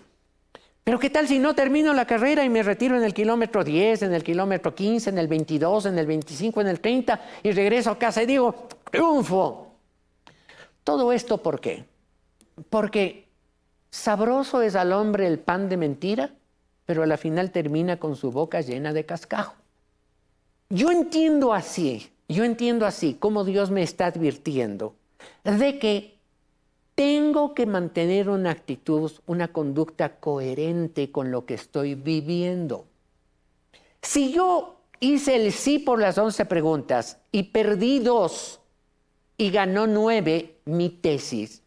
Pero ¿qué tal si no termino la carrera y me retiro en el kilómetro 10, en el kilómetro 15, en el 22, en el 25, en el 30 y regreso a casa y digo, triunfo? Todo esto, ¿por qué? Porque sabroso es al hombre el pan de mentira, pero a la final termina con su boca llena de cascajo. Yo entiendo así cómo Dios me está advirtiendo de que tengo que mantener una actitud, una conducta coherente con lo que estoy viviendo. Si yo hice el sí por las 11 preguntas y perdí 2 y ganó 9 mi tesis,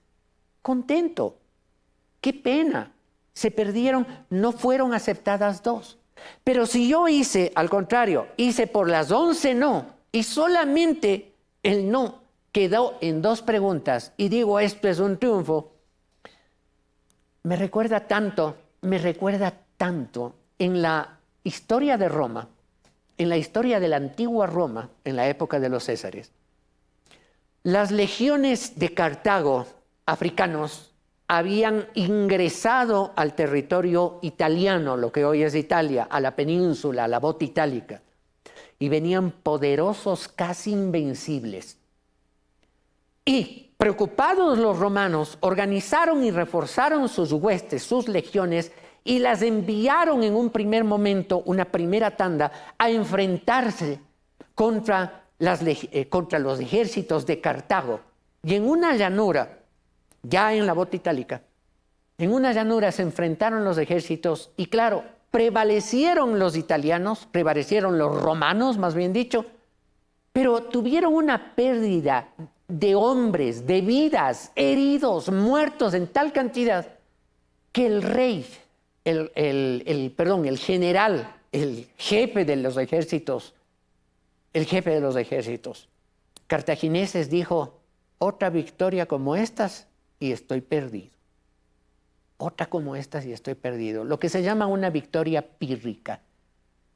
contento. Qué pena. Se perdieron, no fueron aceptadas 2. Pero si yo hice, al contrario, hice por las 11 no, y solamente el no quedó en 2 preguntas, y digo, esto es un triunfo, me recuerda tanto en la historia de Roma, en la historia de la antigua Roma, en la época de los Césares. Las legiones de Cartago, africanos, habían ingresado al territorio italiano, lo que hoy es Italia, a la península, a la bota itálica, y venían poderosos, casi invencibles. Y preocupados los romanos, organizaron y reforzaron sus huestes, sus legiones, y las enviaron en un primer momento, una primera tanda, a enfrentarse contra los ejércitos de Cartago. Y en una llanura, ya en la bota itálica, en una llanura se enfrentaron los ejércitos y claro, prevalecieron los italianos, prevalecieron los romanos, más bien dicho, pero tuvieron una pérdida de hombres, de vidas, heridos, muertos en tal cantidad que el rey, el general, el jefe de los ejércitos, cartagineses dijo, otra victoria como estas y estoy perdido. Otra como estas y estoy perdido. Lo que se llama una victoria pírrica.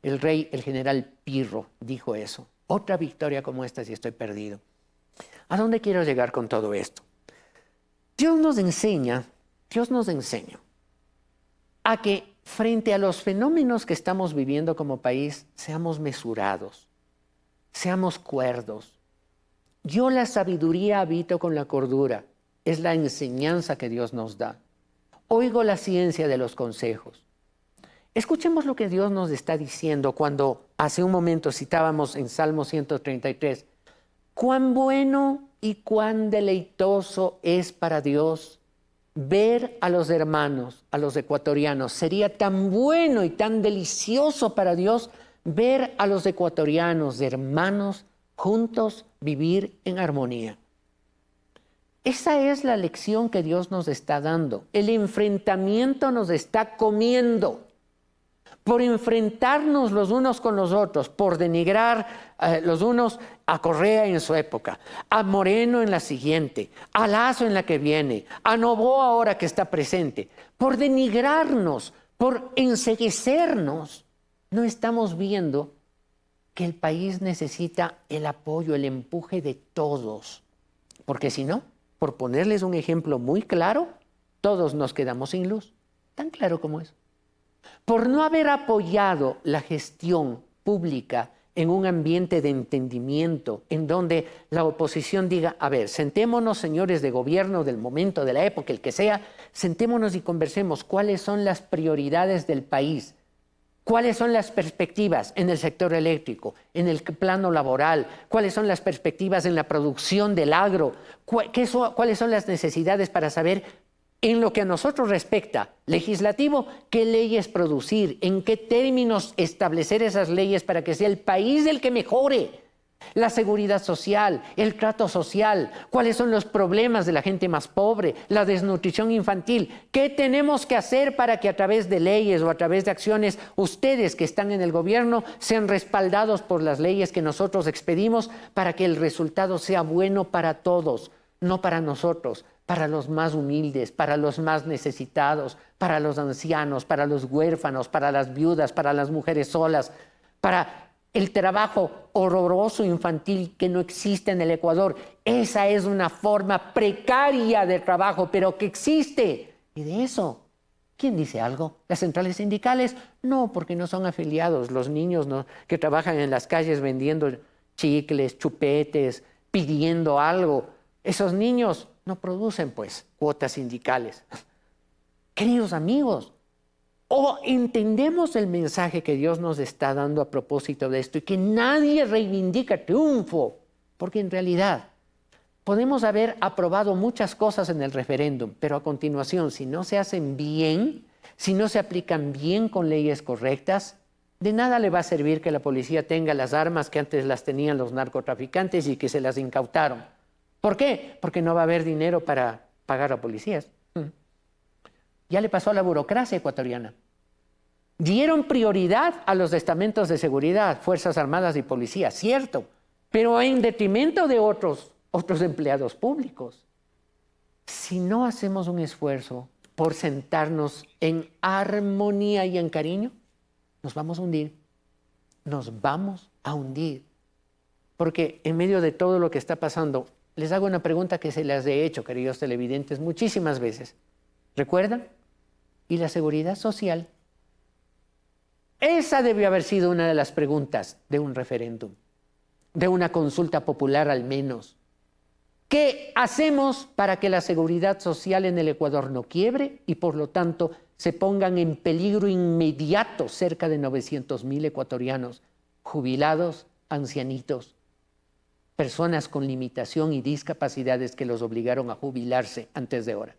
El general Pirro, dijo eso. Otra victoria como estas y estoy perdido. ¿A dónde quiero llegar con todo esto? Dios nos enseña a que frente a los fenómenos que estamos viviendo como país, seamos mesurados, seamos cuerdos. Yo la sabiduría habito con la cordura, es la enseñanza que Dios nos da. Oigo la ciencia de los consejos. Escuchemos lo que Dios nos está diciendo cuando hace un momento citábamos en Salmo 133, cuán bueno y cuán deleitoso es para Dios ver a los hermanos, a los ecuatorianos. Sería tan bueno y tan delicioso para Dios ver a los ecuatorianos, hermanos, juntos vivir en armonía. Esa es la lección que Dios nos está dando. El enfrentamiento nos está comiendo. Por enfrentarnos los unos con los otros, por denigrar los unos a Correa en su época, a Moreno en la siguiente, a Lasso en la que viene, a Noboa ahora que está presente, por denigrarnos, por enceguecernos, no estamos viendo que el país necesita el apoyo, el empuje de todos. Porque si no, por ponerles un ejemplo muy claro, todos nos quedamos sin luz. Tan claro como eso. Por no haber apoyado la gestión pública en un ambiente de entendimiento, en donde la oposición diga, a ver, sentémonos, señores de gobierno del momento, de la época, el que sea, sentémonos y conversemos cuáles son las prioridades del país, cuáles son las perspectivas en el sector eléctrico, en el plano laboral, cuáles son las perspectivas en la producción del agro, cuáles son las necesidades para saber en lo que a nosotros respecta, legislativo, qué leyes producir, en qué términos establecer esas leyes para que sea el país el que mejore. La seguridad social, el trato social, cuáles son los problemas de la gente más pobre, la desnutrición infantil. ¿Qué tenemos que hacer para que a través de leyes o a través de acciones ustedes que están en el gobierno sean respaldados por las leyes que nosotros expedimos para que el resultado sea bueno para todos, no para nosotros? Para los más humildes, para los más necesitados, para los ancianos, para los huérfanos, para las viudas, para las mujeres solas, para el trabajo horroroso infantil que no existe en el Ecuador. Esa es una forma precaria de trabajo, pero que existe. Y de eso, ¿quién dice algo? ¿Las centrales sindicales? No, porque no son afiliados. Los niños que trabajan en las calles vendiendo chicles, chupetes, pidiendo algo. Esos niños no producen, pues, cuotas sindicales. Queridos amigos, o entendemos el mensaje que Dios nos está dando a propósito de esto y que nadie reivindica triunfo, porque en realidad podemos haber aprobado muchas cosas en el referéndum, pero a continuación, si no se hacen bien, si no se aplican bien con leyes correctas, de nada le va a servir que la policía tenga las armas que antes las tenían los narcotraficantes y que se las incautaron. ¿Por qué? Porque no va a haber dinero para pagar a policías. Ya le pasó a la burocracia ecuatoriana. Dieron prioridad a los estamentos de seguridad, Fuerzas Armadas y Policía, cierto, pero en detrimento de otros empleados públicos. Si no hacemos un esfuerzo por sentarnos en armonía y en cariño, nos vamos a hundir. Nos vamos a hundir. Porque en medio de todo lo que está pasando, les hago una pregunta que se las he hecho, queridos televidentes, muchísimas veces. ¿Recuerdan? ¿Y la seguridad social? Esa debió haber sido una de las preguntas de un referéndum, de una consulta popular al menos. ¿Qué hacemos para que la seguridad social en el Ecuador no quiebre y por lo tanto se pongan en peligro inmediato cerca de 900,000 ecuatorianos, jubilados, ancianitos, personas con limitación y discapacidades que los obligaron a jubilarse antes de hora?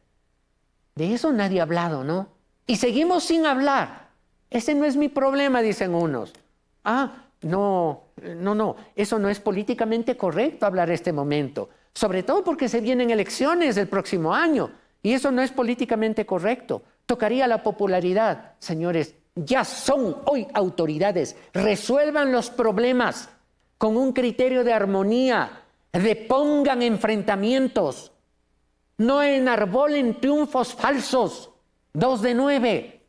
De eso nadie ha hablado, ¿no? Y seguimos sin hablar. Ese no es mi problema, dicen unos. No, eso no es políticamente correcto hablar este momento. Sobre todo porque se vienen elecciones el próximo año. Y eso no es políticamente correcto. Tocaría la popularidad. Señores, ya son hoy autoridades. Resuelvan los problemas con un criterio de armonía. Depongan enfrentamientos. No enarbolen triunfos falsos. 2 de 9.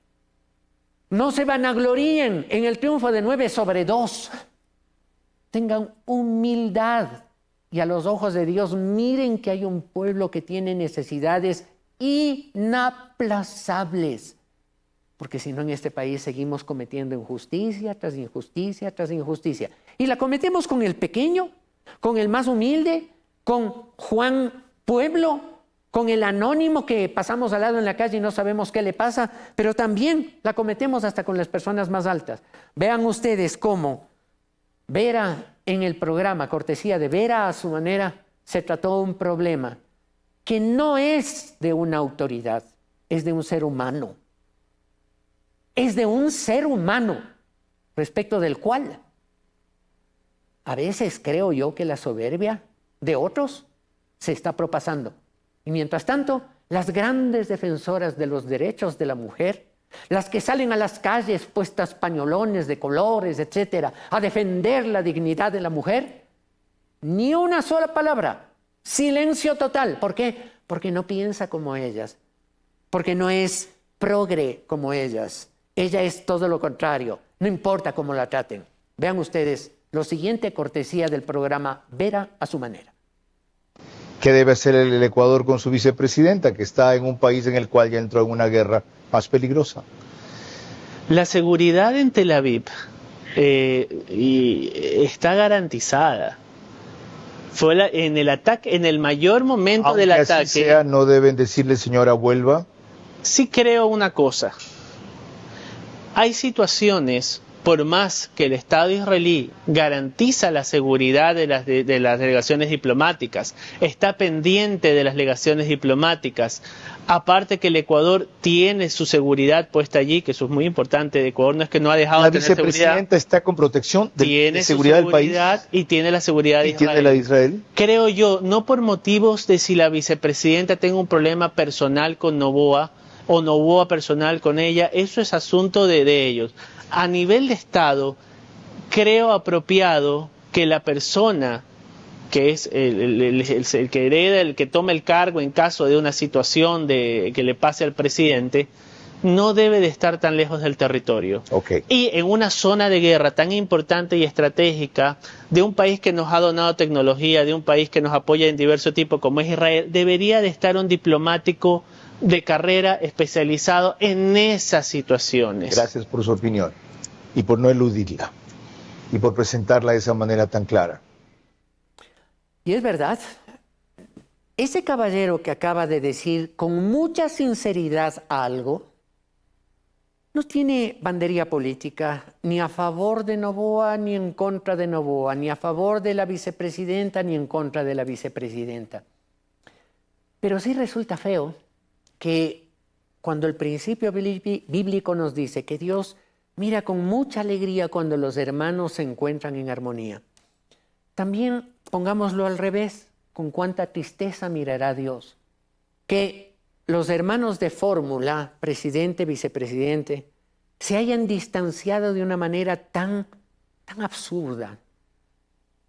No se vanagloríen en el triunfo de 9 sobre 2. Tengan humildad y a los ojos de Dios, miren que hay un pueblo que tiene necesidades inaplazables. Porque si no, en este país seguimos cometiendo injusticia tras injusticia tras injusticia. Y la cometemos con el pequeño, con el más humilde, con Juan Pueblo, con el anónimo que pasamos al lado en la calle y no sabemos qué le pasa, pero también la cometemos hasta con las personas más altas. Vean ustedes cómo Vera, en el programa, cortesía de Vera a su manera, se trató un problema que no es de una autoridad, es de un ser humano. Es de un ser humano respecto del cual a veces creo yo que la soberbia de otros se está propasando. Y mientras tanto, las grandes defensoras de los derechos de la mujer, las que salen a las calles puestas pañolones de colores, etcétera, a defender la dignidad de la mujer, ni una sola palabra, silencio total. ¿Por qué? Porque no piensa como ellas, porque no es progre como ellas. Ella es todo lo contrario, no importa cómo la traten. Vean ustedes lo siguiente, cortesía del programa Vera a su manera. ¿Qué debe hacer el Ecuador con su vicepresidenta, que está en un país en el cual ya entró en una guerra más peligrosa? La seguridad en Tel Aviv está garantizada. Fue en el ataque, en el mayor momento del ataque. Aunque así sea, ¿no deben decirle, señora, vuelva? Sí creo una cosa. Hay situaciones, por más que el Estado israelí garantiza la seguridad de las delegaciones diplomáticas, está pendiente de las delegaciones diplomáticas, aparte que el Ecuador tiene su seguridad puesta allí, que eso es muy importante. El Ecuador no es que no ha dejado de tener seguridad. La vicepresidenta está con protección de seguridad del país. Y tiene la seguridad de Israel. ¿Y tiene la de Israel? Creo yo, no por motivos de si la vicepresidenta tenga un problema personal con Noboa, o Noboa personal con ella, eso es asunto de ellos. A nivel de Estado, creo apropiado que la persona que es el que hereda, el que toma el cargo en caso de una situación que le pase al presidente, no debe de estar tan lejos del territorio. Okay. Y en una zona de guerra tan importante y estratégica, de un país que nos ha donado tecnología, de un país que nos apoya en diversos tipos como es Israel, debería de estar un diplomático de carrera especializado en esas situaciones. Gracias por su opinión y por no eludirla y por presentarla de esa manera tan clara. Y es verdad, ese caballero que acaba de decir con mucha sinceridad algo, no tiene bandería política ni a favor de Noboa ni en contra de Noboa, ni a favor de la vicepresidenta ni en contra de la vicepresidenta. Pero sí resulta feo que cuando el principio bíblico nos dice que Dios mira con mucha alegría cuando los hermanos se encuentran en armonía, también pongámoslo al revés, con cuánta tristeza mirará Dios que los hermanos de fórmula, presidente, vicepresidente, se hayan distanciado de una manera tan absurda,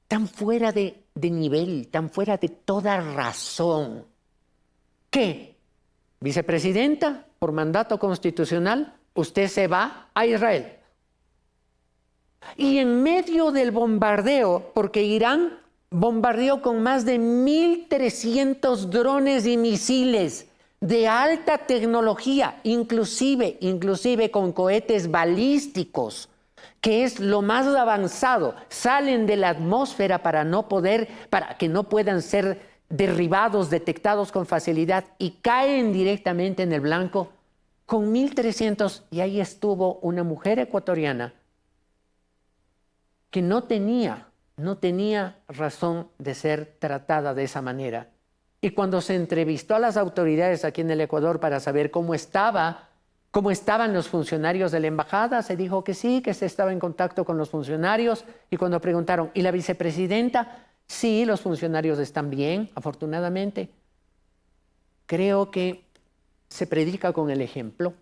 tan fuera de nivel, tan fuera de toda razón. ¿Qué? Vicepresidenta, por mandato constitucional, usted se va a Israel. Y en medio del bombardeo, porque Irán bombardeó con más de 1.300 drones y misiles de alta tecnología, inclusive con cohetes balísticos, que es lo más avanzado, salen de la atmósfera para que no puedan ser derribados, detectados con facilidad y caen directamente en el blanco con 1.300. Y ahí estuvo una mujer ecuatoriana que no tenía razón de ser tratada de esa manera. Y cuando se entrevistó a las autoridades aquí en el Ecuador para saber cómo estaban los funcionarios de la embajada, se dijo que sí, que se estaba en contacto con los funcionarios. Y cuando preguntaron, ¿y la vicepresidenta? Sí, los funcionarios están bien, afortunadamente. Creo que se predica con el ejemplo.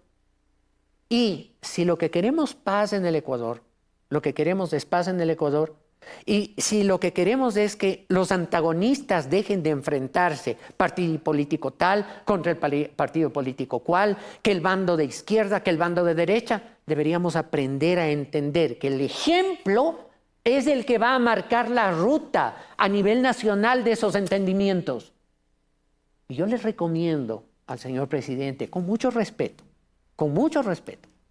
Y si lo que queremos paz en el Ecuador, lo que queremos es paz en el Ecuador, y si lo que queremos es que los antagonistas dejen de enfrentarse, partido político tal contra el partido político cual, que el bando de izquierda, que el bando de derecha, deberíamos aprender a entender que el ejemplo es el que va a marcar la ruta a nivel nacional de esos entendimientos. Y yo les recomiendo al señor presidente, con mucho respeto,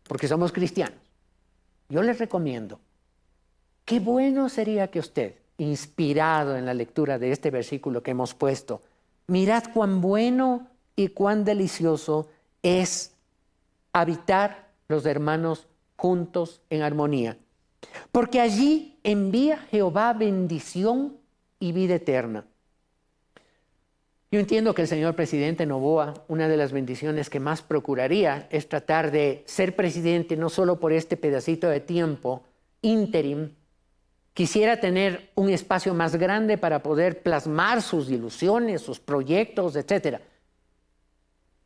porque somos cristianos, yo les recomiendo, qué bueno sería que usted, inspirado en la lectura de este versículo que hemos puesto, mirad cuán bueno y cuán delicioso es habitar los hermanos juntos en armonía. Porque allí envía Jehová bendición y vida eterna. Yo entiendo que el señor presidente Noboa, una de las bendiciones que más procuraría es tratar de ser presidente no solo por este pedacito de tiempo, ínterim. Quisiera tener un espacio más grande para poder plasmar sus ilusiones, sus proyectos, etc.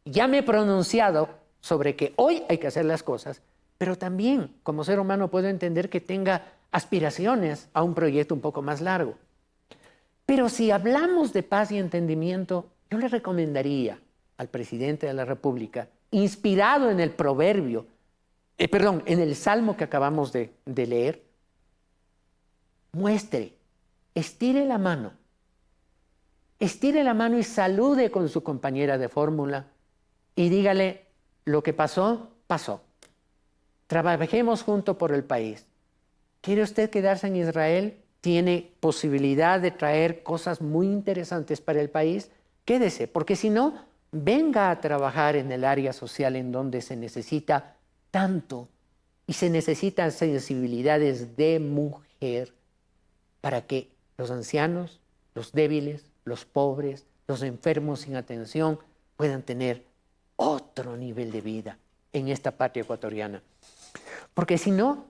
Ya me he pronunciado sobre que hoy hay que hacer las cosas, pero también como ser humano puedo entender que tenga aspiraciones a un proyecto un poco más largo. Pero si hablamos de paz y entendimiento, yo le recomendaría al presidente de la República, inspirado en el proverbio, en el salmo que acabamos de leer, muestre, estire la mano y salude con su compañera de fórmula y dígale, lo que pasó, pasó. Trabajemos juntos por el país. ¿Quiere usted quedarse en Israel? Tiene posibilidad de traer cosas muy interesantes para el país. Quédese, porque si no, venga a trabajar en el área social en donde se necesita tanto y se necesitan sensibilidades de mujer para que los ancianos, los débiles, los pobres, los enfermos sin atención puedan tener otro nivel de vida en esta patria ecuatoriana. Porque si no,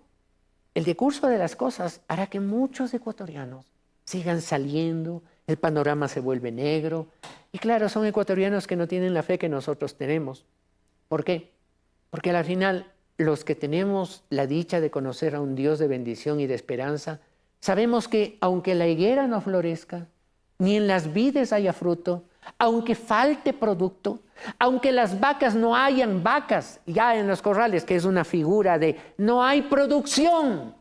el decurso de las cosas hará que muchos ecuatorianos sigan saliendo, el panorama se vuelve negro. Y claro, son ecuatorianos que no tienen la fe que nosotros tenemos. ¿Por qué? Porque al final, los que tenemos la dicha de conocer a un Dios de bendición y de esperanza, sabemos que aunque la higuera no florezca, ni en las vides haya fruto, aunque falte producto, aunque las vacas no hayan vacas ya en los corrales, que es una figura de no hay producción,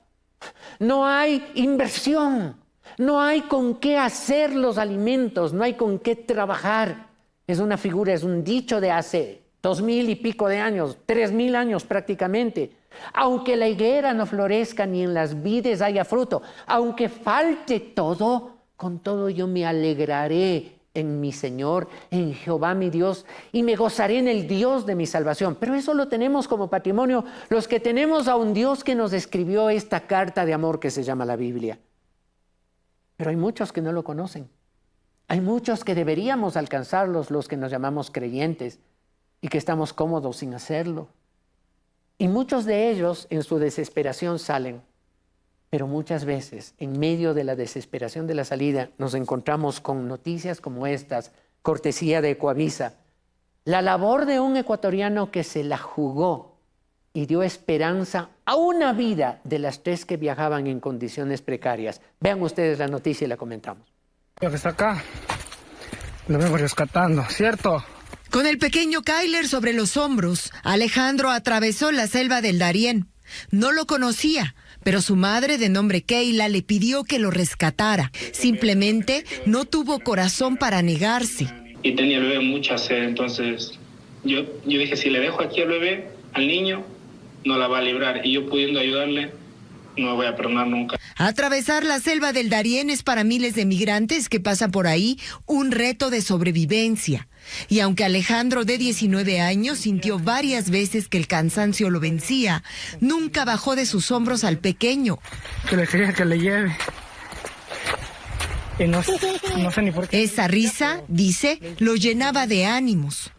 no hay inversión, no hay con qué hacer los alimentos, no hay con qué trabajar. Es una figura, es un dicho de hace 2000 y pico de años, 3000 años prácticamente. Aunque la higuera no florezca ni en las vides haya fruto, aunque falte todo, con todo yo me alegraré en mi Señor, en Jehová mi Dios, y me gozaré en el Dios de mi salvación. Pero eso lo tenemos como patrimonio los que tenemos a un Dios que nos escribió esta carta de amor que se llama la Biblia. Pero hay muchos que no lo conocen. Hay muchos que deberíamos alcanzarlos, los que nos llamamos creyentes, y que estamos cómodos sin hacerlo. Y muchos de ellos en su desesperación salen. Pero muchas veces, en medio de la desesperación de la salida, nos encontramos con noticias como estas, cortesía de Ecoavisa. La labor de un ecuatoriano que se la jugó y dio esperanza a una vida de las 3 que viajaban en condiciones precarias. Vean ustedes la noticia y la comentamos. Lo que está acá, lo vengo rescatando, ¿cierto? Con el pequeño Kyler sobre los hombros, Alejandro atravesó la selva del Darién. No lo conocía, pero su madre, de nombre Keila, le pidió que lo rescatara. Simplemente no tuvo corazón para negarse. Y tenía el bebé mucha sed, entonces yo dije, si le dejo aquí al bebé, al niño, no la va a librar. Y yo pudiendo ayudarle, no me voy a perdonar nunca. Atravesar la selva del Darién es para miles de migrantes que pasan por ahí un reto de sobrevivencia. Y aunque Alejandro, de 19 años, sintió varias veces que el cansancio lo vencía, nunca bajó de sus hombros al pequeño. Que le quería que le lleve. Y no sé ni por qué. Esa risa, dice, lo llenaba de ánimos.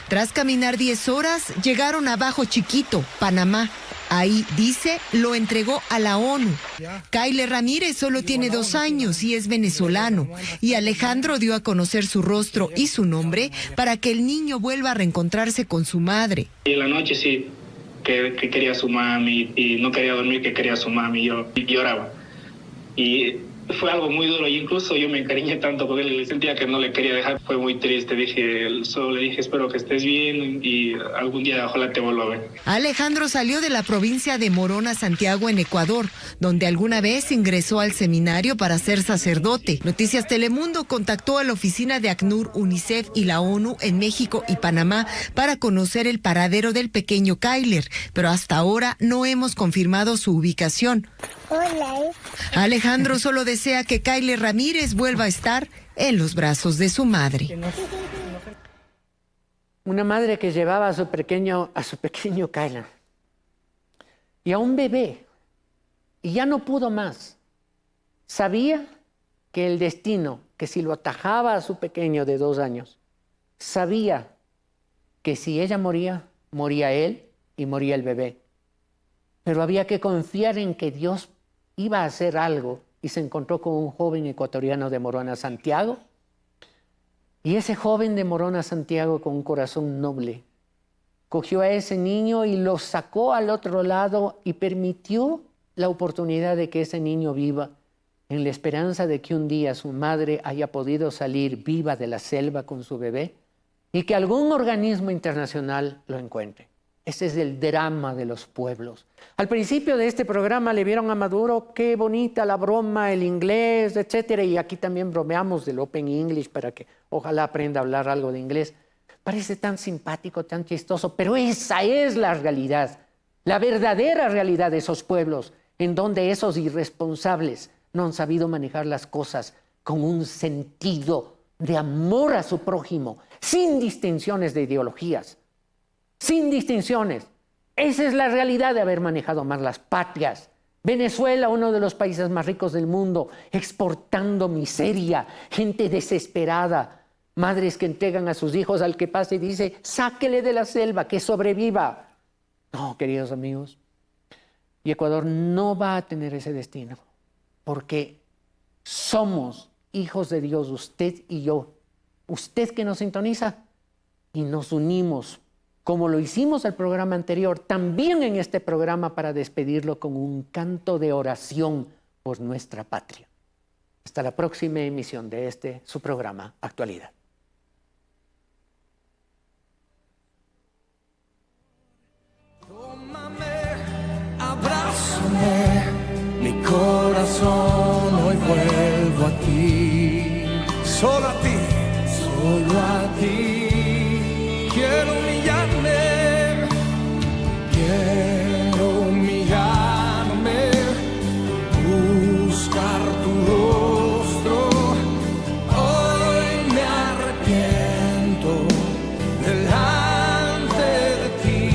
Tras caminar 10 horas, llegaron a Bajo Chiquito, Panamá. Ahí, dice, lo entregó a la ONU. Kyler Ramírez solo tiene 2 años y es venezolano. Y Alejandro dio a conocer su rostro y su nombre para que el niño vuelva a reencontrarse con su madre. Y en la noche sí, que quería a su mami y no quería dormir, que quería a su mami. Yo lloraba. Y fue algo muy duro y incluso yo me encariñé tanto con él y sentía que no le quería dejar. Fue muy triste. Solo le dije, espero que estés bien y algún día ojalá te vuelva a ver. Alejandro salió de la provincia de Morona, Santiago, en Ecuador, donde alguna vez ingresó al seminario para ser sacerdote. Noticias Telemundo contactó a la oficina de ACNUR, UNICEF y la ONU en México y Panamá para conocer el paradero del pequeño Kyler, pero hasta ahora no hemos confirmado su ubicación. Hola. Alejandro solo desea que Kyler Ramírez vuelva a estar en los brazos de su madre. Una madre que llevaba a su pequeño Kyler y a un bebé y ya no pudo más. Sabía que el destino, que si lo atajaba a su pequeño de 2 años, sabía que si ella moría, moría él y moría el bebé. Pero había que confiar en que Dios iba a hacer algo y se encontró con un joven ecuatoriano de Morona, Santiago. Y ese joven de Morona, Santiago, con un corazón noble, cogió a ese niño y lo sacó al otro lado y permitió la oportunidad de que ese niño viva en la esperanza de que un día su madre haya podido salir viva de la selva con su bebé y que algún organismo internacional lo encuentre. Ese es el drama de los pueblos. Al principio de este programa le vieron a Maduro, qué bonita la broma, el inglés, etcétera. Y aquí también bromeamos del Open English para que ojalá aprenda a hablar algo de inglés. Parece tan simpático, tan chistoso, pero esa es la realidad, la verdadera realidad de esos pueblos, en donde esos irresponsables no han sabido manejar las cosas con un sentido de amor a su prójimo, sin distinciones de ideologías. Sin distinciones. Esa es la realidad de haber manejado mal las patrias. Venezuela, uno de los países más ricos del mundo, exportando miseria, gente desesperada, madres que entregan a sus hijos al que pase y dice, sáquele de la selva, que sobreviva. No, queridos amigos, y Ecuador no va a tener ese destino, porque somos hijos de Dios, usted y yo. Usted que nos sintoniza y nos unimos como lo hicimos el programa anterior, también en este programa para despedirlo con un canto de oración por nuestra patria. Hasta la próxima emisión de su programa Actualidad. Tómame, abrázame, mi corazón hoy vuelvo a ti, solo a ti, solo a ti. Quiero humillarme, buscar tu rostro. Hoy me arrepiento delante de ti.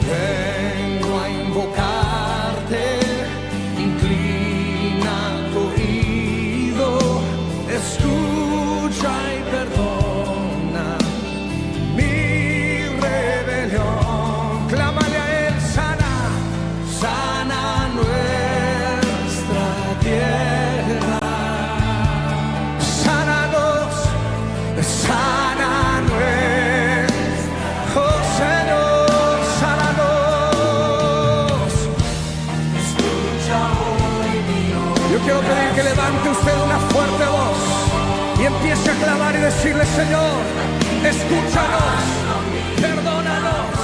Vengo a invocarte, inclina tu oído, escucha y perdona. Quiero pedir que levante usted una fuerte voz y empiece a clamar y decirle, Señor, escúchanos, perdónanos.